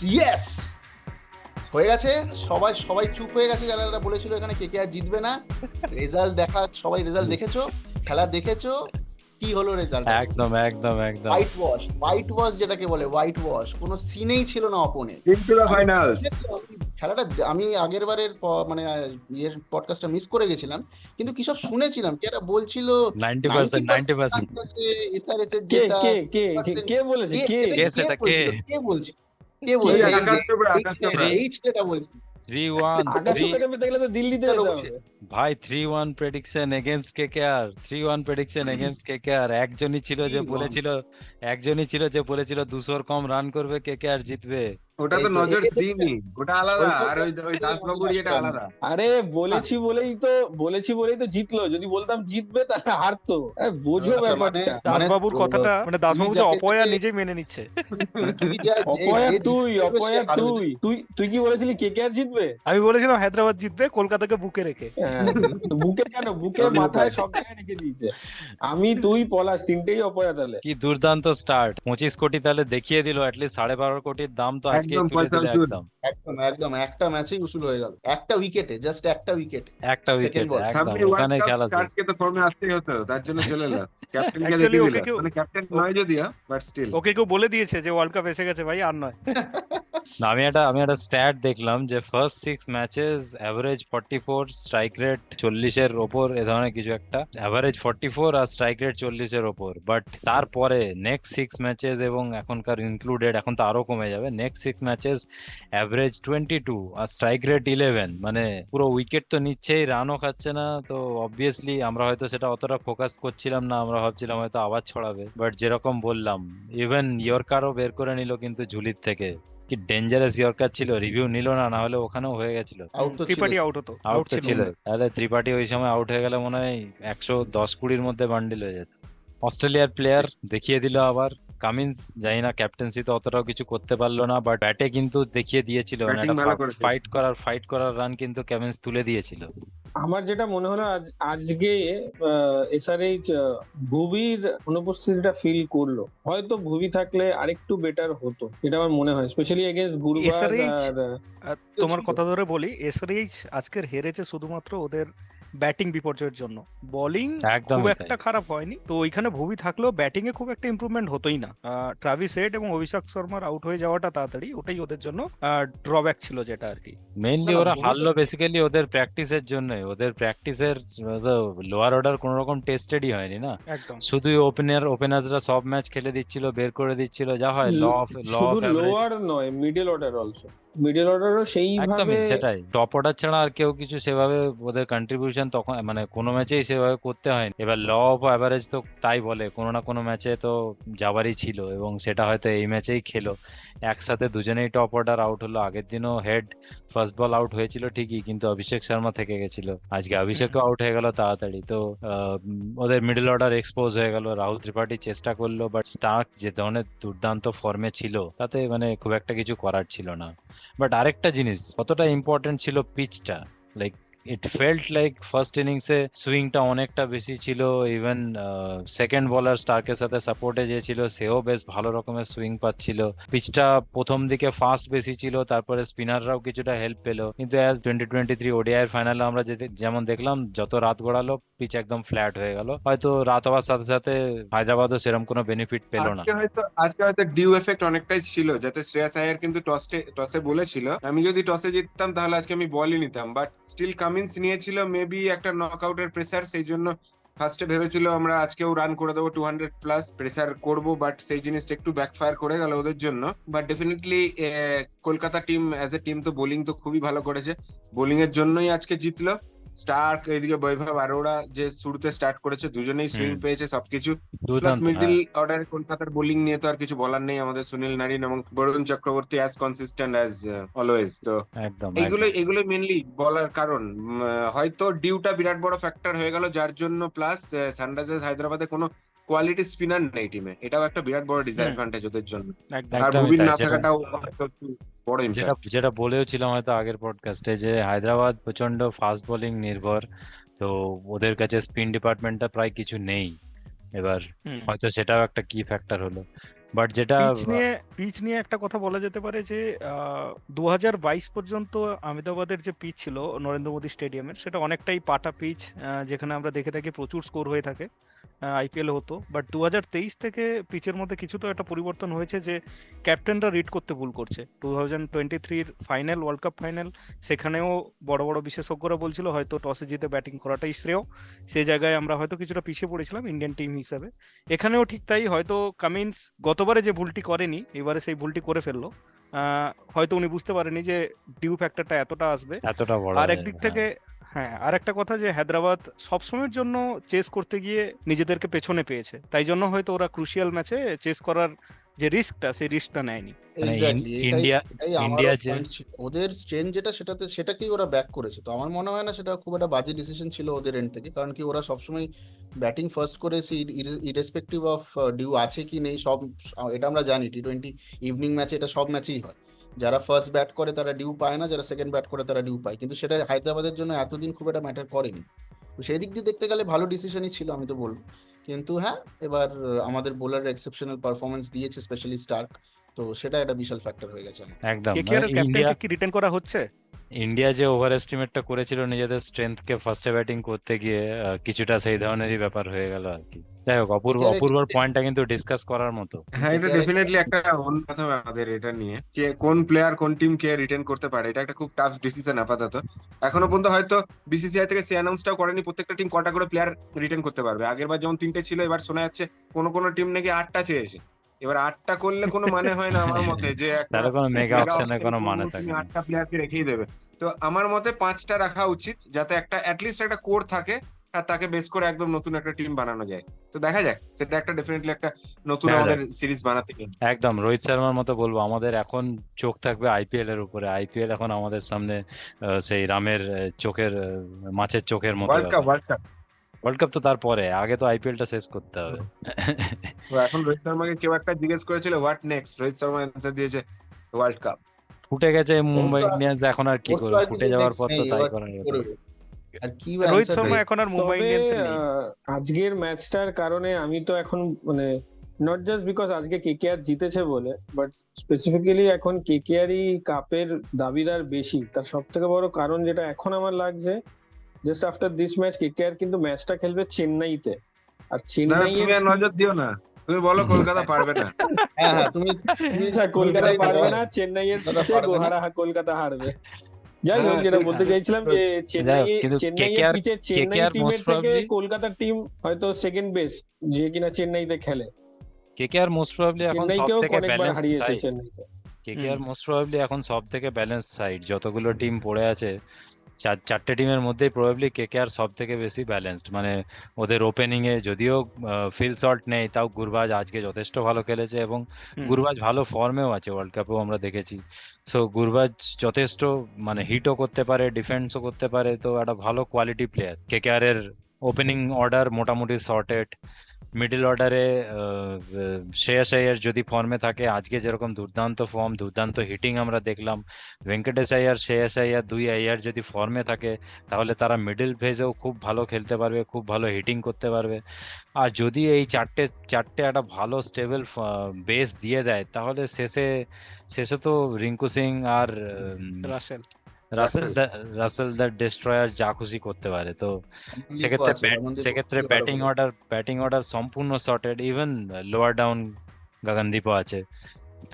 Yes, হয়ে গেছে। সবাই সবাই চুপ হয়ে গেছে, যারা যারা বলেছিল এখানে কে কে আর জিতবে না। রেজাল্ট দেখা, সবাই রেজাল্ট দেখেছো, খেলা দেখেছো, কি হলো রেজাল্ট? একদম একদম একদম হোয়াইট ওয়াশ যেটাকে বলে, হোয়াইট ওয়াশ, কোনো সিনেই ছিল না অপোনেন্ট। Into the finals. খেলাটা আমি আগের বারের মানে ইয়ের পডকাস্টটা মিস করে গেছিলাম, কিন্তু কি সব শুনেছিলাম, কি একটা বলছিল 90% 90%। এসআরএস এর কে জেতা কে কে কে বলেছে? কে কে সেটা কে? কে বলছিল? ওই এই আকাশ যে- চোপড়া, এই আকাশ ছেলেটা- চোপড়া। এই ছেলেটা বলছিল। 3-1 আকাশ চোপড়াকে পেতে গেলে তো দিল্লিতে যেতে হবে। ভাই 3-1 prediction against KKR, 3-1 prediction against KKR. একজনই ছিল যে 3-1 বলেছিল 200 কম রান করবে কেকেআর জিতবে। ওটা তো এই তো, নজর এই তো- দিইনি, ওটা আলাদা। আর ওই ওই দাসবাবুর এটা আলাদা। আরে বলেছি বলেই তো জিতলো। যদি বলতাম জিতবে তাহলে হারতো। বোঝো আচ্ছা, ব্যাপারটা। দাসবাবুর কথাটা মানে দাসবাবু যে যাকে- অপয়া নিজেই মেনে নিচ্ছে। মানে তুই যে- অপয়া যে- তুই, যে- অপয়া সে হারবে। তুই তুই তুই কি বলেছিলি কে কে আর জিতবে? আমি বলেছিলাম হায়দ্রাবাদ জিতবে কলকাতাকে বুকে রেখে। বুকে কেন? বুকে মাথায় সব জায়গায় রেখে দিয়েছে। আমি তুই পলাশ তিনটেই অপয়া তাহলে। কি দুর্দান্ত স্টার্ট। 25 কোটি তাহলে দেখিয়ে দিল, অ্যাটলিস্ট 12.5 কোটির দাম তো আজকেই একদম তুলে পয়সা দিল। উসুল। একদম একদম একদম একটা ম্যাচেই উসুল হয়ে গেল, একটা উইকেটে, জাস্ট একটা উইকেট। একটা উইকেট, ball। একদম সামনে ওখানে ওয়ার্ল্ড খেলা কাপ, শেষ। কার্ডকে তো ফর্মে আসতেই হতো, তার জন্য চলে এলো। ক্যাপ্টেনকে Actually দেখে ওকে দিল, কেউ- মানে ক্যাপ্টেন নয় যদিও, বাট স্টিল। ওকে কেউ বলে দিয়েছে যে ওয়ার্ল্ড কাপ এসে গেছে ভাই, আর নয়। না, আমি একটা স্ট্যাট দেখলাম যে first 6 matches average 44, strike rate 40 এর ওপর, এ ধরনের কিছু একটা। অ্যাভারেজ 44 আর স্ট্রাইক রেট 40 এর ওপর। বাট তারপরে নেক্সট 6 ম্যাচেস এবং এখনকার ইনক্লুডেড, এখন তো আরো কমে যাবে, নেক্সট 6 ম্যাচেস অ্যাভারেজ 22 আর স্ট্রাইক রেট 11। মানে পুরো উইকেট তো নিচ্ছেই, রানও খাচ্ছে না। তো অবভিয়াসলি আমরা হয়তো সেটা অতটা ফোকাস করছিলাম না, আমরা ভাবছিলাম হয়তো আবার ছড়াবে। বাট যেরকম বললাম, ইভেন ইয়র্কারও বের করে নিল কিন্তু ঝুলির থেকে। কি ডেঞ্জারাস ইয়র্কার ছিল, রিভিউ নিল না, না হলে ওখানেও হয়ে গেছিল। আউট তো ছিল। ত্রিপাঠী আউট হতো, আউট আউট তো ছিল ছিল। মনে হয়। তাহলে ত্রিপাঠী ওই সময় আউট হয়ে গেলে মনে হয় 110-20 মধ্যে বান্ডিল হয়ে যেত। অস্ট্রেলিয়ার প্লেয়ার দেখিয়ে দিল আবার। কামিন্স জানি না ক্যাপ্টেন্সিতে অতটাও কিছু করতে পারলো না, বাট ব্যাটে কিন্তু দেখিয়ে দিয়েছিল। মানে Batting ভালো করেছে। ফাইট করার রান কিন্তু কামিন্স তুলে দিয়েছিল। আমার যেটা মনে হলো আজকে এসআরএইচ ভুবির অনুপস্থিতিটা ফিল করলো। হয়তো ভুবি থাকলে আরেকটু বেটার হতো, এটা আমার মনে হয়, স্পেশালি এগেইনস্ট গুরবাজ। SRH আর আর তোমার কথা ধরে বলি, এসআরএইচ আজকের হেরেছে শুধুমাত্র ওদের ব্যাটিং বিপর্যয়ের জন্য। বোলিং একদমই খুব তাই। একটা খারাপ হয়নি, তো ওইখানে ভুবি থাকলেও ব্যাটিং এ খুব একটা ইমপ্রুভমেন্ট হতোই না। ট্রাভিস হেড এবং অভিষেক শর্মার আউট হয়ে যাওয়াটা তাড়াতাড়ি, ওটাই ওদের জন্য ড্রব্যাক ছিল, যেটা আর কি। মেইনলি না, ওরা ভুবি হারলো তো- বেসিক্যালি ওদের প্র্যাকটিসের জন্যই। ওদের প্র্যাকটিসের লোয়ার অর্ডার কোনো রকম টেস্টেডই হয়নি না। একদম। শুধুই ওপেনার্সরা সব ম্যাচ খেলে দিচ্ছিল, বের করে দিচ্ছিল, যা হয় ল অফ শুধু অ্যাভারেজ। লোয়ার নয়, মিডল অর্ডার অলসো। মিডল অর্ডারও সেইভাবে। একদমই সেটাই। টপ অর্ডার ছাড়া আর কেউ কিছু সেভাবে ওদের কন্ট্রিবিউশন তখন মানে কোনো ম্যাচেই সেভাবে করতে হয়নি। এবার ল অফ অ্যাভারেজ তো তাই বলে, কোনো না কোনো ম্যাচে তো যাবারই ছিল, এবং সেটা হয়তো এই ম্যাচেই খেলো। একসাথে দুজনেই টপ অর্ডার আউট হলো। আগের দিনও হেড ফার্স্ট বল আউট হয়েছিল ঠিকই, কিন্তু অভিষেক শর্মা থেকে গেছিল। আজকে অভিষেকও আউট হয়ে গেল তাড়াতাড়ি। তো ওদের মিডল অর্ডার এক্সপোজ হয়ে গেল। রাহুল ত্রিপাঠী চেষ্টা করলো, বাট স্টার্ক যে ধরনের দুর্দান্ত ফর্মে ছিল, তাতে মানে খুব একটা কিছু করার ছিল না। বাট আরেকটা জিনিস, কতটা ইম্পর্টেন্ট ছিল পিচটা। Like it felt like first ইনিংসে সুইংটা অনেকটা বেশি ছিল। ইভেন সেকেন্ড বোলার স্টার্কের সাথে সাপোর্টে যে ছিল, সেও বেশ ভালো রকমের সুইং পাচ্ছিল। পিচটা প্রথম দিকে ফাস্ট বেশি ছিল, তারপরে স্পিনাররাও কিছুটা হেল্প পেলো। কিন্তু অ্যাজ 2023 ওডিআই এর ফাইনালে আমরা যেমন দেখলাম, যত রাত গড়ালো পিচ একদম ফ্ল্যাট হয়ে গেল। হয়তো রাত হওয়ার সাথে সাথে হায়দ্রাবাদও সেরকম কোনো বেনিফিট পেলো না। আজকে হয়তো ডিউ এফেক্ট অনেকটাই ছিল, যাতে শ্রেয়াস আয়ার কিন্তু টসে বলেছিল আমি যদি টসে জিততাম তাহলে আজকে আমি বলই নিতাম, বাট স্টিল কামিন্স নিয়েছিল মেবি একটা নকআউটের প্রেসার। সেই জন্য ফার্স্টে ভেবেছিল আমরা আজকেও রান করে দেবো 200+ প্রেসার করব, বাট সেই জিনিসটা একটু ব্যাকফায়ার করে গেল ওদের জন্য। But definitely Kolkata team as a team তো বোলিং তো খুবই ভালো করেছে, বোলিং এর জন্যই আজকে জিতলো। স্টার্ক এইদিকে বৈভব আরোরা যে শুরুতে স্টার্ট করেছে, দুজনেই সুইং পেয়েছে সবকিছু। প্লাস দুর্দান্ত। মিডল হ্যাঁ, অর্ডারে কলকাতার বোলিং নিয়ে তো আর কিছু বলার নেই। আমাদের সুনীল নারিন এবং Varun Chakravarthy as consistent as always. তো একদম এইগুলো একদম। এগুলো মেনলি বলার কারণ। হয়তো ডিউটা বিরাট বড় ফ্যাক্টর হয়ে গেল, যার জন্য প্লাস সানরাইজার্স হায়দ্রাবাদে কোনো কোয়ালিটি স্পিনার নেই টিমে, এটাও একটা বিরাট বড় ডিসঅ্যাডভান্টেজ ওদের জন্য। একদম। আর একদমই ভুবির তাই। না যেটা থাকাটাও হয়তো একটু বড় যেটা ইম্প্যাক্ট। যেটা বলেও ছিলাম হয়তো আগের পডকাস্টে, যে হায়দ্রাবাদ প্রচন্ড ফাস্ট বোলিং নির্ভর। তো ওদের কাছে স্পিন ডিপার্টমেন্টটা প্রায় কিছু নেই। এবার হুম। হয়তো সেটাও একটা কি ফ্যাক্টর হলো। বাট যেটা পিচ নিয়ে একটা কথা বলা যেতে পারে যে 2022 পর্যন্ত আহমেদাবাদের যে পিচ ছিল নরেন্দ্র মোদী স্টেডিয়ামের, সেটা অনেকটাই পাটা পিচ, যেখানে আমরা দেখে থাকি প্রচুর স্কোর হয়ে থাকে, আইপিএল হতো। বাট 2023 থেকে পিচের মধ্যে কিছু তো একটা পরিবর্তন হয়েছে, যে ক্যাপ্টেনরা রিড করতে ভুল করছে। 2023 ফাইনাল, ওয়ার্ল্ড কাপ ফাইনাল, সেখানেও বড় বড় বিশেষজ্ঞরা বলছিল হয়তো টসে জিতে ব্যাটিং করাটাই শ্রেয়। সেই জায়গায় আমরা হয়তো কিছুটা পিছিয়ে পড়েছিলাম ইন্ডিয়ান টিম হিসাবে। এখানেও ঠিক তাই, হয়তো কামিন্স গতবারে যে ভুলটি করেনি এবারে সেই ভুলটি করে ফেললো। হয়তো উনি বুঝতে পারেনি যে ডিউ ফ্যাক্টরটা এতটা আসবে। এতটা বড় আর হয়ে একদিক যাবে, থেকে হ্যাঁ, আর একটা কথা যে হায়দ্রাবাদ সবসময়ের জন্য চেস করতে গিয়ে নিজেদেরকে পেছনে পেয়েছে, তাই জন্য হয়তো ওরা ক্রুশিয়াল ম্যাচে চেস করার যে রিস্কটা, সেই রিস্কটা নেয়নি। মানে এক্স্যাক্টলি, এটাই ইন্ডিয়া এটাই ইন্ডিয়া আমারও যে পয়েন্ট ছিল। ওদের স্ট্রেন্থ যেটা সেটাকেই ওরা ব্যাক করেছে। তো আমার মনে হয় না সেটা খুব একটা বাজে ডিসিশন ছিল ওদের এন্ড থেকে, কারণ কি ওরা সবসময় ব্যাটিং ফার্স্ট করেছে, ইরেসপেক্টিভ অফ ডিউ আছে কি নেই। সব এটা আমরা জানি, T20 ইভিনিং ম্যাচে এটা সব ম্যাচেই হয়। যারা ফার্স্ট ব্যাট করে তারা ডিউ পায় না, যারা সেকেন্ড ব্যাট করে তারা ডিউ পায়, কিন্তু সেটা হায়দ্রাবাদের জন্য এতদিন খুব একটা ম্যাটার করেনি। তো সেই দিক দিয়ে দেখতে গেলে ভালো ডিসিশনই ছিল, আমি তো বলবো। কিন্তু হ্যাঁ, এবার আমাদের বোলার এক্সেপশনাল পারফরমেন্স দিয়েছে, স্পেশালি স্টার্ক। তো সেটা একটা বিশাল ফ্যাক্টর হয়ে গেছে আমার। একদম কেকেআর এর ক্যাপ্টেনকে কি রিটেন করা হচ্ছে? ইন্ডিয়া যে ওভার এস্টিমেটটা করেছিল নিজেদের স্ট্রেংথকে ফার্স্টে ব্যাটিং করতে গিয়ে, কিছুটা সেই ধরনেরই ব্যাপার হয়ে গেল আর কি। যাই হোক, KKR অপূর্বর পয়েন্টটা কিন্তু ডিসকাস করার মতো। হ্যাঁ, এটা KKR ডেফিনেটলি একটা উন্নত হবে আমাদের এটা নিয়ে, কে কোন প্লেয়ার কোন টিম কে রিটেন করতে পারে। এটা একটা খুব টাফ ডিসিশন আপাতত। এখনো পর্যন্ত হয়তো বিসিসিআই থেকে সে অ্যানাউন্সটাও করেনি প্রত্যেকটা টিম কটা করে প্লেয়ার রিটেন করতে পারবে। আগেরবার যেমন 3টে ছিল, এবার শোনা যাচ্ছে কোনো টিম নাকি 8টা চেয়েছে। এবার 8টা করলে কোনো মানে হয় না আমার মতে, যে একটা তাহলে কোনো মেগা মেগা অপশনের অপশন কোনো মানে তুমি থাকে না। 8টা প্লেয়ারকে রেখেই দেবে। তো আমার মতে 5টা রাখা উচিত, যাতে একটা অ্যাটলিস্ট একটা কোর থাকে, আর তাকে বেস করে একদম নতুন একটা টিম বানানো যায়। তো দেখা যাক, সেটা একটা ডেফিনেটলি একটা নতুন দেখা আমাদের যাক। সিরিজ বানাতে গেলে। একদম রোহিত শর্মার মতো বলবো, আমাদের এখন চোখ থাকবে আইপিএল এর উপরে। আইপিএল এখন আমাদের সামনে সেই রামের চোখের মাছের চোখের মতো ওয়ার্ল্ড কাপ ব্যাপার। ওয়ার্ল্ড কাপ ওয়ার্ল্ড কাপ তো তারপরে, আগে তো আইপিএলটা শেষ করতে হবে। তো এখন রোহিত শর্মাকে কেউ একটা জিজ্ঞেস করেছিল what next, Rohit Sharma answer দিয়েছে ওয়ার্ল্ড কাপ। ফুটে গেছে ওর মুম্বাই তো ইন্ডিয়ান্স, এখন আর কি ওর তো করবে? আর ফুটে কিছু যাওয়ার নেক্সট পর তো নেই, তাই এবার করার কি কথা। করবে আর কি রোহিত অ্যান্সার শর্মা দেবে? এখন আর মুম্বাই তবে ইন্ডিয়ান্সের নেই। আজকের ম্যাচটার কারণে আমি তো এখন মানে নট জাস্ট বিকজ আজকে কেকেআর জিতেছে বলে, বাট স্পেসিফিক্যালি এখন কেকেআরই কাপের দাবিদার বেশি। তার সব থেকে বড় কারণ যেটা এখন আমার লাগছে, just after this match KKR কিন্তু ম্যাচটা খেলবে চেন্নাইতে। আর না, চেন্নাইয়ের তুমি আর নজর দিও না, তুমি বলো কলকাতা পারবে না। হ্যাঁ হ্যাঁ, তুমি তুমি আচ্ছা, কলকাতা কলকাতাই পারবে বলো। না, চেন্নাইয়ের কলকাতা পিছে পারবে না। কলকাতা হারবে। যাই হোক, হ্যাঁ, যেটা তুমি বলতে চাইছিলাম যে যাই হোক, কিন্তু চেন্নাইয়ের পিছে চেন্নাই কেকেআর টিমের মোস্ট থেকে প্রবাবলি কলকাতার টিম হয়তো সেকেন্ড বেস্ট, যে কিনা চেন্নাইতে খেলে। কেকেআর মোস্ট প্রবাবলি এখন সব চেন্নাইকেও থেকে অনেকবার ব্যালেন্স হারিয়েছে সাইড। চেন্নাইকে। কেকেআর মোস্ট প্রবাবলি এখন সব থেকে ব্যালেন্স সাইড। যতগুলো টিম পড়ে আছে, চারটে টিমের মধ্যেই প্রবাবলি কেকেআর সব থেকে বেশি ব্যালেন্সড। মানে ওদের ওপেনিং এ যদিও ফিল সল্ট নেই, তাও গুরবাজ আজকে যথেষ্ট ভালো খেলেছে, এবং গুরবাজ ভালো ফর্মেও আছে, ওয়ার্ল্ড কাপেও আমরা দেখেছি। সো গুরবাজ যথেষ্ট মানে হিটও করতে পারে, ডিফেন্সও করতে পারে, তো একটা ভালো কোয়ালিটি প্লেয়ার। কেকেআর এর ওপেনিং অর্ডার মোটামুটি সর্টেড। মিডল অর্ডারে শ্রেয়াস আইয়ার যদি ফর্মে থাকে, আজকে যেরকম দুর্দান্ত ফর্ম, দুর্দান্ত হিটিং আমরা দেখলাম, ভেঙ্কটেশ আইয়ার, শ্রেয়াস আইয়ার, দুই আইয়ার যদি ফর্মে থাকে, তাহলে তারা মিডল ফেজেও খুব ভালো খেলতে পারবে, খুব ভালো হিটিং করতে পারবে। আর যদি এই চারটে চারটে একটা ভালো স্টেবল বেস দিয়ে দেয়, তাহলে শেষে শেষে তো রিঙ্কু সিং আর রাসেল রাসেল রাসেল দ্য ডেস্ট্রয়ার যা খুশি করতে পারে। তো হরমনদীপও আছে, হরমনদীপ সেক্ষেত্রে খুবই ভালো খেলে। ব্যাটিং অর্ডার সম্পূর্ণ সর্টেড। ইভেন লোয়ার ডাউন গগনদীপও আছে।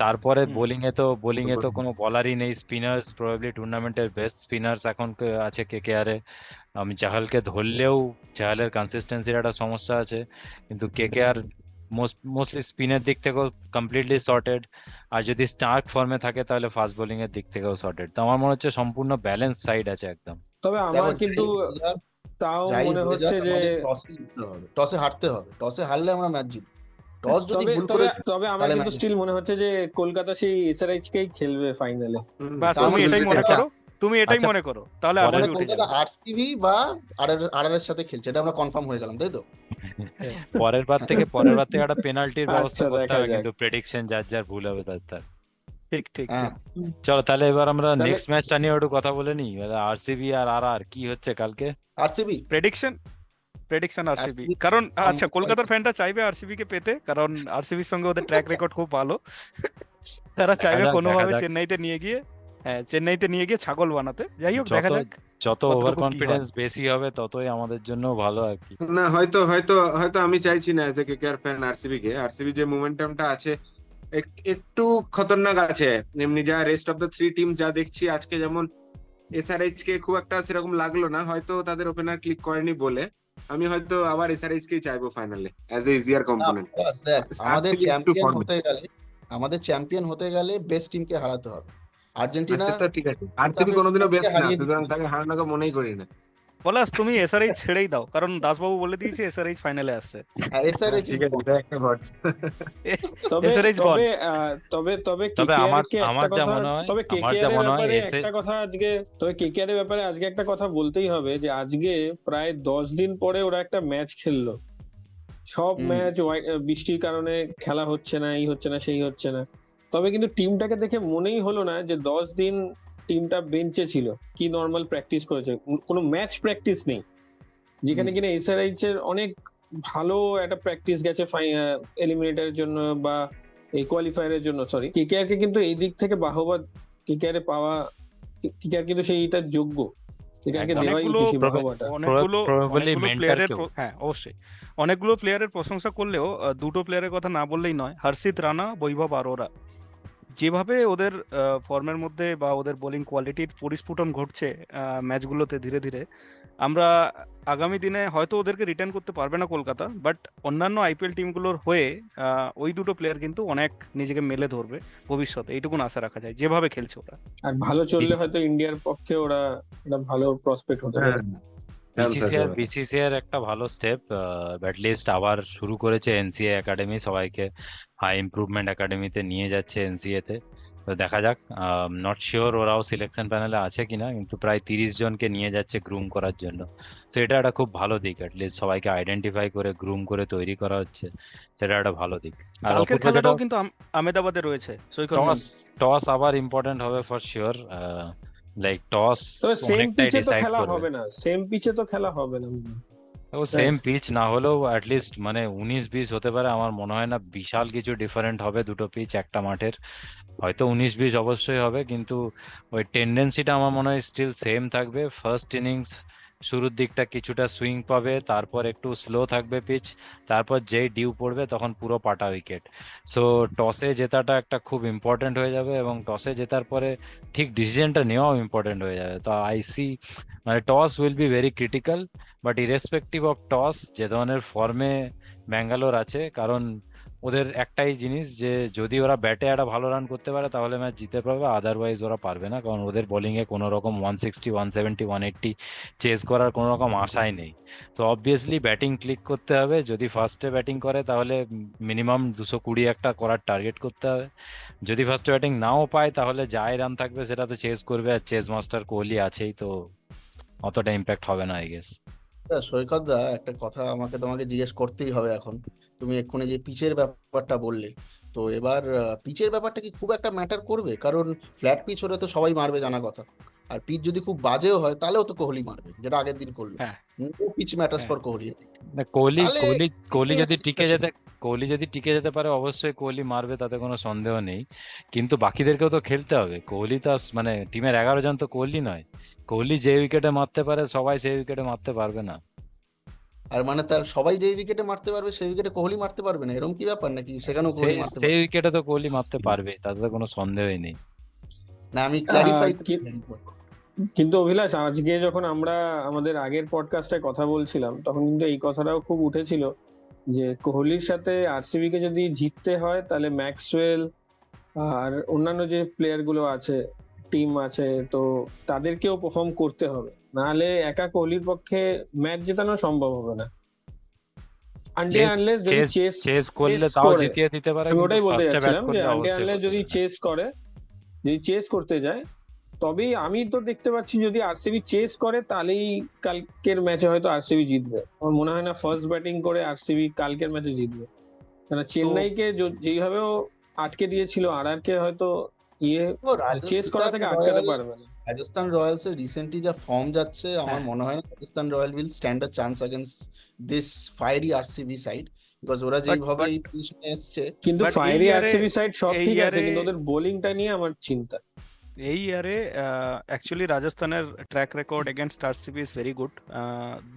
তারপরে বোলিং এ তো কোনো বলারই নেই। স্পিনার্স প্রবাবলি টুর্নামেন্টের বেস্ট স্পিনার্স এখন আছে কেকেআর এ। আমি চাহালকে ধরলেও চাহালের কনসিস্টেন্সির একটা সমস্যা আছে, কিন্তু কেকেআর মোস্টলি স্পিনের দিক থেকেও কমপ্লিটলি সর্টেড। আর যদি স্টার্ক ফর্মে থাকে, তাহলে ফাস্ট বোলিং এর দিক থেকেও সর্টেড। তো আমার মনে হচ্ছে সম্পূর্ণ ব্যালেন্স সাইড আছে একদম। তবে দেখো, আমার কিন্তু তাও মনে হচ্ছে যে টসে জিততে হবে, টসে হারতে হবে। টসে হারলে আমরা ম্যাচ জিতবো। টস যদি তবে ভুল তবে করে তবে আমার তাহলে কিন্তু match স্টিল মনে হচ্ছে যে কলকাতা সেই এসআরএইচ কেই খেলবে ফাইনালে। বাস, তাহলে তুমি এটাই মনে আচ্ছা, করো, তুমি এটাই আচ্ছা, মনে করো, তাহলে পরের- আরসিবি মানে উঠে কলকাতা যাবে। আরসিবি বা আর এর সাথে খেলছে, এটা আমরা কনফার্ম হয়ে গেলাম, তাই তো? পরের বার থেকে একটা পেনাল্টির ব্যবস্থা আচ্ছা, করতে দেখা হবে, যাক। কিন্তু প্রেডিকশন যার ভুল হবে তার। ঠিক ঠিক হ্যাঁ, ঠিক। চলো তাহলে এবার আমরা তাহলে- নেক্সট ম্যাচটা নিয়ে একটু কথা বলে নিই। আরসিবি আর আরআর কি হচ্ছে কালকে? RCB prediction prediction RCB, RCB কারণ আচ্ছা আমার- কলকাতার ফ্যানরা চাইবে আরসিবি কে পেতে, কারণ আরসিবির সঙ্গে ওদের ট্র্যাক রেকর্ড খুব ভালো। তারা দেখা চাইবে যাক, কোনোভাবে দেখা যাক। চেন্নাইতে নিয়ে গিয়ে, হ্যাঁ চেন্নাইতে নিয়ে গিয়ে ছাগল বানাতে। যাই হোক, দেখা যত যাক যত কতটুকু ওভার কি হয়। কনফিডেন্স বেশি হবে ততই আমাদের জন্য ভালো আর কি। না, হয়তো হয়তো হয়তো আমি চাইছি না as a KKR fan RCB যে মোমেন্টামটা আছে একটু খতরনাক আছে। এমনি যা rest of the three team যা দেখছি আজকে, যেমন এসআরএইচ কে খুব একটা সেরকম লাগলো না, হয়তো তাদের ওপেনার ক্লিক করেনি বলে। আমি হয়তো আবার এসআরএইচ কেই চাইবো ফাইনালে অ্যাজ এ ইজিয়ার না, কম্পোনেন্ট। plus দেখ, আমাদের আরসিবি একটু চ্যাম্পিয়ন ফর্মে। হতে গেলে বেস্ট টিমকে হারাতে হবে। আর্জেন্টিনা আচ্ছা, তো ঠিক আছে, আরসিবি তাদের কোনোদিনও ফ্রান্সকে বেস্ট না, হারিয়ে সুতরাং দিচ্ছে। তাকে হারানোকে মনেই করি না। পলাশ, তুমি এসআরএইচ ছেড়েই দাও, কারণ দাসবাবু বলে দিয়েছে এসআরএইচ ফাইনালে আসছে। এসআরএইচ ঠিক ইজ আছে, এটা একটা হট। তবে এসআরএইচ গন। তবে তবে তবে তবে কেকেআর আমার কে আমার একটা যা কথা, মনে হয় তবে আমার কেকেআর যা এর মনে হয় ব্যাপারে এসে একটা কথা আজকে, তবে কেকেআর এর ব্যাপারে আজকে একটা কথা বলতেই হবে যে আজকে প্রায় 10 দিন পরে ওরা একটা ম্যাচ খেললো। সব হুম। ম্যাচ বৃষ্টির কারণে খেলা হচ্ছে না, এই হচ্ছে না, সেই হচ্ছে না। তবে কিন্তু টিমটাকে দেখে মনেই হলো না যে 10 দিন টিমটা বেঞ্চে ছিল, কি নর্মাল প্র্যাকটিস করেছে, কোনো ম্যাচ প্র্যাকটিস নেই। যেখানে হুম। কিনা এসআরএইচ এর অনেক ভালো একটা প্র্যাকটিস গেছে এলিমিনেটরের জন্য বা এই কোয়ালিফায়ারের জন্য। সরি, কেকেআর কে কিন্তু এই দিক থেকে বাহবা কেকেআর এ পাওয়া, কেকেআর কিন্তু সেইটার যোগ্য, কেকেআর কে একদম। দেওয়াই অনেকগুলো উচিত সেই বাহবাটা। প্রবাবলি মেন্টার প্লেয়ারের কেউ। হ্যাঁ অবশ্যই অনেকগুলো প্লেয়ারের প্রশংসা করলেও দুটো প্লেয়ারের কথা না বললেই নয়, হর্ষিত রানা, বৈভব আরোরা। যেভাবে ওদের ফর্মের মধ্যে বা ওদের বোলিং কোয়ালিটির পরিস্ফুটন ঘটছে ম্যাচগুলোতে ধীরে ধীরে, আমরা আগামী দিনে হয়তো ওদেরকে রিটার্ন করতে পারবে না কলকাতা, বাট অন্যান্য আইপিএল টিমগুলোর হয়ে ওই দুটো প্লেয়ার কিন্তু অনেক নিজেকে মেলে ধরবে ভবিষ্যতে, এইটুকুন আশা রাখা যায় যেভাবে খেলছে ওরা। আর ভালো চললে বিস- হয়তো ইন্ডিয়ার পক্ষে ওরা একটা ভালো প্রসপেক্ট হতে পারে। বিসিসিআই একটা ভালো স্টেপ, লিস্ট আবার শুরু করেছে এনসিএ একাডেমি, সবাইকে হাই ইমপ্রুভমেন্ট একাডেমিতে নিয়ে যাচ্ছে এনসিএ তে। তো দেখা যাক, নট শিওর ওরাও সিলেকশন প্যানেলে আছে কিনা, কিন্তু প্রায় 30 জনকে নিয়ে যাচ্ছে গ্রুম করার জন্য। তো এটা একটা খুব ভালো দিক, লিস্ট সবাইকে আইডেন্টিফাই করে গ্রুম করে তৈরি করা হচ্ছে, সেটা একটা ভালো দিক। আর কালকের অপূর্ব যেটা, খেলাটাও কিন্তু আহমেদাবাদে রয়েছে সৈকত টস মন্ডল। টস আবার ইম্পর্টেন্ট হবে ফর শিওর। লাইক টস তবে সেম অনেকটাই পিচে তো ডিসাইড খেলা করবে। হবে না, সেম পিচে তো খেলা হবে না। ও সেম পিচ না হলেও অ্যাটলিস্ট মানে 19-20 হতে পারে, আমার মনে হয় না বিশাল কিছু ডিফারেন্ট হবে দুটো পিচ একটা মাঠের। হয়তো 19-20 অবশ্যই হবে, কিন্তু ওই টেন্ডেন্সিটা আমার মনে হয় স্টিল সেম থাকবে। ফার্স্ট ইনিংস শুরুর দিকটা কিছুটা সুইং পাবে, তারপর একটু স্লো থাকবে পিচ, তারপর যেই ডিউ পড়বে তখন পুরো পাটা উইকেট। সো টসে জেতাটা একটা খুব ইম্পর্টেন্ট হয়ে যাবে, এবং টসে জেতার পরে ঠিক ডিসিশনটা নেওয়াও ইম্পর্টেন্ট হয়ে যাবে। তো আই সি মানে toss will be very critical, but irrespective of toss যে ধরনের ফর্মে ব্যাঙ্গালোর আছে, কারণ ওদের একটাই জিনিস যে যদি ওরা ব্যাটে একটা ভালো রান করতে পারে তাহলে ম্যাচ জিতে পারবে, আদারওয়াইজ ওরা পারবে না, কারণ ওদের বোলিং এ কোনো রকম 160, 170, 180 চেস করার কোনো রকম আশাই নেই। তো অবভিয়াসলি ব্যাটিং ক্লিক করতে হবে, যদি ফার্স্টে ব্যাটিং করে তাহলে মিনিমাম 220 একটা করার টার্গেট করতে হবে। যদি ফার্স্টে ব্যাটিং নাও পায় তাহলে যাই রান থাকবে সেটা তো চেস করবে, আর চেস মাস্টার কোহলি আছেই, তো অতটা ইম্প্যাক্ট হবে না আই গেস। সৈকত দা, একটা কথা তোমাকে জিজ্ঞেস করতেই হবে এখন। তুমি এক্ষুনি যে পিচের ব্যাপারটা বললে, তো এবার পিচের ব্যাপারটা কি খুব একটা ম্যাটার করবে? কারণ ফ্ল্যাট পিচ হলে তো সবাই মারবে জানা কথা, আর পিচ যদি খুব বাজেও হয় তাহলেও তো কোহলি মারবে, যেটা আগের দিন করলো। হ্যাঁ পিচ ম্যাটার্স হ্যাঁ ফর কোহলি। না, কোহলি তাহলে কোহলি কোহলি এটাই যদি হচ্ছে টিকে discussion। যেতে কোহলি যদি টিকে যেতে পারে অবশ্যই কোহলি মারবে, তাতে কোনো সন্দেহ নেই। কিন্তু বাকিদেরকেও তো খেলতে হবে। কোহলি তো মানে টিমের 11 জন তো কোহলি নয়। কোহলি যে উইকেটে মারতে পারে সবাই সেই উইকেটে মারতে পারবে না। আর মানে তার সবাই যেই উইকেটে মারতে পারবে সেই উইকেটে কোহলি মারতে পারবে না, এরকম কি ব্যাপার নাকি? সেখানেও কোহলি সেই মারতে সেই পারবে উইকেটে তো কোহলি মারতে পারবে, তাতে তো কোনো সন্দেহই নেই। না? আমি ক্ল্যারিফাই কিন্তু অভিলাষ, আজকে যখন আমরা আমাদের আগের পডকাস্টে কথা বলছিলাম তখন কিন্তু এই কথাটাও খুব উঠেছিল যে কোহলির সাথে আরসিবি কে যদি জিততে হয় তাহলে ম্যাক্সওয়েল আর অন্যান্য যে প্লেয়ার গুলো আছে, টিম আছে, তো তাদেরকেও পারফর্ম করতে হবে, নাহলে একা কোহলির পক্ষে ম্যাচ জেতানো সম্ভব হবে না। আনলেস যদি চেস চেস করলে চেস তাও করে, জিতিয়ে দিতে পারে, আমি কিন্তু ওটাই বলতে ফার্স্টে ব্যাট যাচ্ছিলাম যে করলে অবশ্যই আনলেস যদি possible। চেস করে, যদি চেস করতে যায়, তবেই আমি তো দেখতে পাচ্ছি যদি আরসিবি চেস করে তাহলেই কালকের ম্যাচে হয়তো আরসিবি জিতবে। আমার মনে হয় না ফার্স্ট ব্যাটিং করে আরসিবি কালকের ম্যাচে জিতবে, কারণ চেন্নাইকে যেইভাবে ও আটকে দিয়েছিল, আর কে হয়তো ইয়ে ও চেস করা থেকে আটকাতে পারবে না। রাজস্থান রয়্যালস এর রিসেন্টলি যা ফর্ম যাচ্ছে আমার হ্যাঁ। মনে হয় না Rajasthan royal will stand a chance against this fiery RCB side, because ওরা যেইভাবে এই পজিশনে এসছে। কিন্তু But এই ফায়ারি year-এ- আরসিবি সাইড সব এই ঠিক আছে, year-এ- কিন্তু ওদের বোলিংটা নিয়ে আমার চিন্তা। এই ইয়ারে অ্যাকচুয়ালি রাজস্থানের track record against RCB is very good.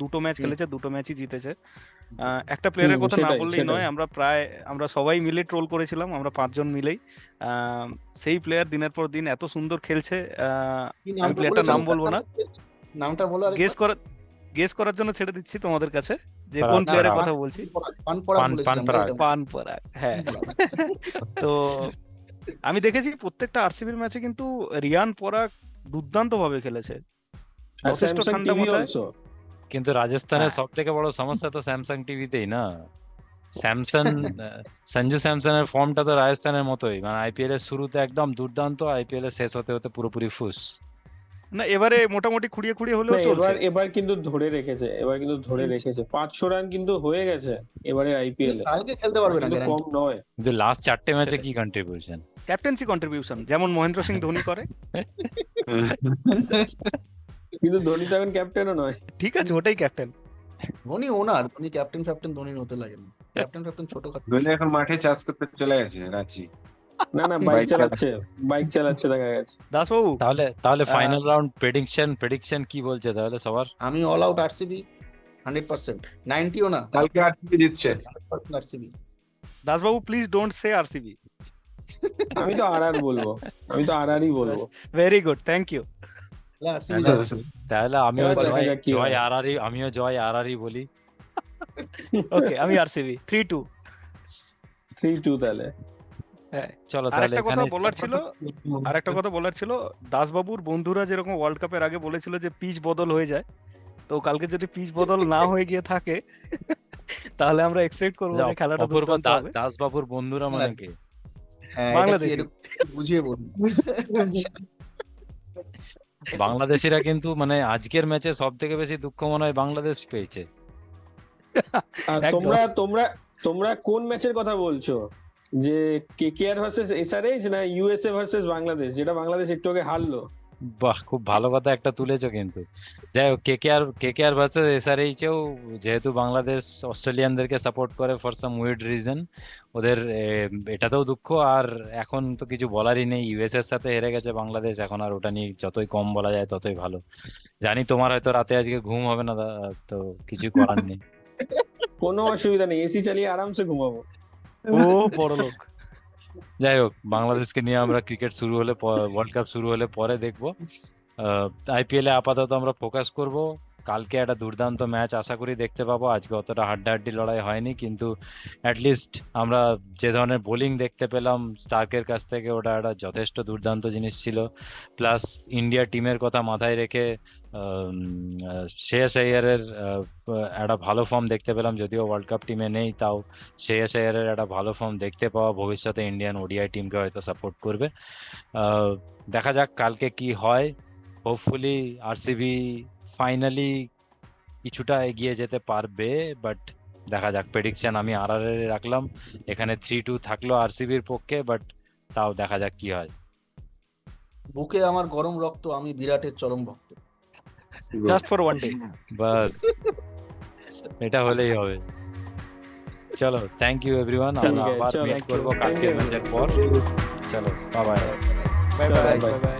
দুটো ম্যাচ খেলেছে, দুটো ম্যাচই জিতেছে। একটা প্লেয়ারের কথা না সেটাই, বললেই সেটাই। নয়, আমরা সবাই মিলে ট্রোল করেছিলাম, আমরা 5 জন মিলেই। সেই প্লেয়ার দিনের পর দিন এত সুন্দর খেলছে। কি আমি নামটা প্লেয়ারটার বলেছেন? নাম বলবো না, নামটা বলো আরেকবার। গেস করার জন্য ছেড়ে দিচ্ছি তোমাদের কাছে যে পরাগ, কোন প্লেয়ারের পরাগ। কথা বলছি। পানপরাগ বলেছিলাম, পানপরাগ। right? পান পরাগ, হ্যাঁ। তো আমি দেখেছি প্রত্যেকটা আরসিবির ম্যাচে কিন্তু রিয়ান পরাগ দুর্দান্ত ভাবে খেলেছে, আর যথেষ্ট স্যামসাং ঠান্ডা টিভি মাথায়। অলসো। কিন্তু রাজস্থানের হ্যাঁ। সব থেকে বড় সমস্যা তো স্যামসাং টিভিতেই না। স্যামসাং সঞ্জু স্যামসনের ফর্মটা তো রাজস্থানের মতোই, মানে আইপিএল এর শুরুতে একদম দুর্দান্ত, আইপিএল এর শেষ হতে হতে পুরোপুরি ফুস। না, এবারে মোটামুটি খুঁড়িয়ে খুঁড়িয়ে হলেও না, চলছে। এবার কিন্তু ধরে রেখেছে, 500 রান কিন্তু হয়ে গেছে এবারে আইপিএল এ, কালকে খেলতে পারবে না কিন্তু কম গ্যারান্টি। নয়। কিন্তু লাস্ট 4টে ম্যাচে সেটাই। কি কন্ট্রিবিউশন! ক্যাপ্টেন্সি কন্ট্রিবিউশন যেমন মহেন্দ্র সিং ধোনি করে। কিন্তু ধোনি তো এখন ক্যাপ্টেনও নয়। ঠিক আছে, ওটাই ক্যাপ্টেন। ধোনি ওনার, ধোনি ক্যাপ্টেন ধোনির হতে লাগে না। ক্যাপ্টেন ছোট খাটো। ধোনি এখন মাঠে চাষ করতে চলে গেছে রাঁচি। না বাইক বাইক চালাচ্ছে দেখা গেছে। দাসবাবু, তাহলে ফাইনাল রাউন্ড প্রেডিকশন কি বলছে তাহলে সবার? আমি অল আউট আরসিবি 100%, 90ও না, কালকে আরসিবি জিতছে। 100% আরসিবি। দাসবাবু প্লিজ ডোন্ট সে আরসিবি। আমি তো আরআর বলবো, আমি তো আরআরই বলবো। Very good, thank you. RCB হ্যাঁ, যাচ্ছে। তাহলে আমিও এবার দেখা যাক কি হয়। জয় আরআরই বলি। ওকে, আমি আরসিবি 3-2। 3-2 তাহলে। হ্যাঁ, চলো আর তাহলে একটা কথা এখানে বলার ছিল, দাসবাবুর বন্ধুরা যেরকম ওয়ার্ল্ড কাপের আগে বলেছিল যে পিচ বদল হয়ে যায়, তো কালকে যদি পিচ বদল না হয়ে গিয়ে থাকে তাহলে আমরা এক্সপেক্ট করবো যে খেলাটা অপূর্ব দুর্দান্ত হবে। দাসবাবুর বন্ধুরা মানে কি? হ্যাঁ, এটা কি বাংলাদেশি। এরকম বুঝিয়ে বলুন। বাংলাদেশিরা কিন্তু মানে আজকের ম্যাচে সব থেকে বেশি দুঃখ মনে হয় বাংলাদেশ পেয়েছে। আর একদম। তোমরা কোন ম্যাচের কথা বলছো? যে কেকেআর ভার্সেস এসআরএইচ না ইউএসএ ভার্সেস বাংলাদেশ, যেটা বাংলাদেশ একটু আগে হারলো? বাহ, খুব ভালো কথা একটা তুলেছো কিন্তু। যাই হোক, কেকেআর ভার্সেস এসআরএইচেও যেহেতু বাংলাদেশ অস্ট্রেলিয়ানদেরকে সাপোর্ট করে ফর সাম উইয়ার্ড রিজন, ওদের এটাতেও দুঃখ। আর এখন তো কিছু বলারই নেই, ইউএস এর সাথে হেরে গেছে বাংলাদেশ, এখন আর ওটা নিয়ে যতই কম বলা যায় ততই ভালো। জানি তোমার হয়তো রাতে আজকে ঘুম হবে না, তো কিছু করার নেই। কোনো অসুবিধা নেই, এসি চালিয়ে আরামসে ঘুমাবো। ও বড় লোক। যাই হোক, বাংলাদেশকে নিয়ে আমরা ক্রিকেট শুরু হলে, ওয়ার্ল্ড কাপ শুরু হলে পরে দেখবো। আইপিএল এ আপাতত আমরা ফোকাস করব। কালকে একটা দুর্দান্ত ম্যাচ আশা করি দেখতে পাবো। আজকে অতটা হাড্ডাহাড্ডি লড়াই হয়নি, কিন্তু অ্যাটলিস্ট আমরা যে ধরনের বোলিং দেখতে পেলাম স্টার্কের কাছ থেকে, ওটা একটা যথেষ্ট দুর্দান্ত জিনিস ছিল। প্লাস ইন্ডিয়া টিমের কথা মাথায় রেখে শ্রেয়াস আইয়ারের একটা ভালো ফর্ম দেখতে পেলাম, যদিও ওয়ার্ল্ড কাপ টিমে নেই, তাও শ্রেয়াস আইয়ারের একটা ভালো ফর্ম দেখতে পাওয়া ভবিষ্যতে ইন্ডিয়ান ওডিআই টিমকে হয়তো সাপোর্ট করবে। দেখা যাক কালকে কি হয়। হোপফুলি আরসিবি ফাইনালি কিছুটা এগিয়ে যেতে পারবে, বাট দেখা যাক। প্রেডিকশন আমি আরআর এর রাখলাম, এখানে 3-2 থাকলো আরসিবির পক্ষে, বাট তাও দেখা যাক কি হয়। বুকে আমার গরম রক্ত, আমি বিরাটের চরম ভক্ত। Just for one day. বাস, এটা হলেই হবে। চলো, থ্যাংক ইউ এভরিওয়ান, আমরা ঠিক আছে, আবার চলো, মিট thank you, করবো thank কালকের you. ম্যাচের পর। চলো, bye bye. Bye bye Bye. Bye bye.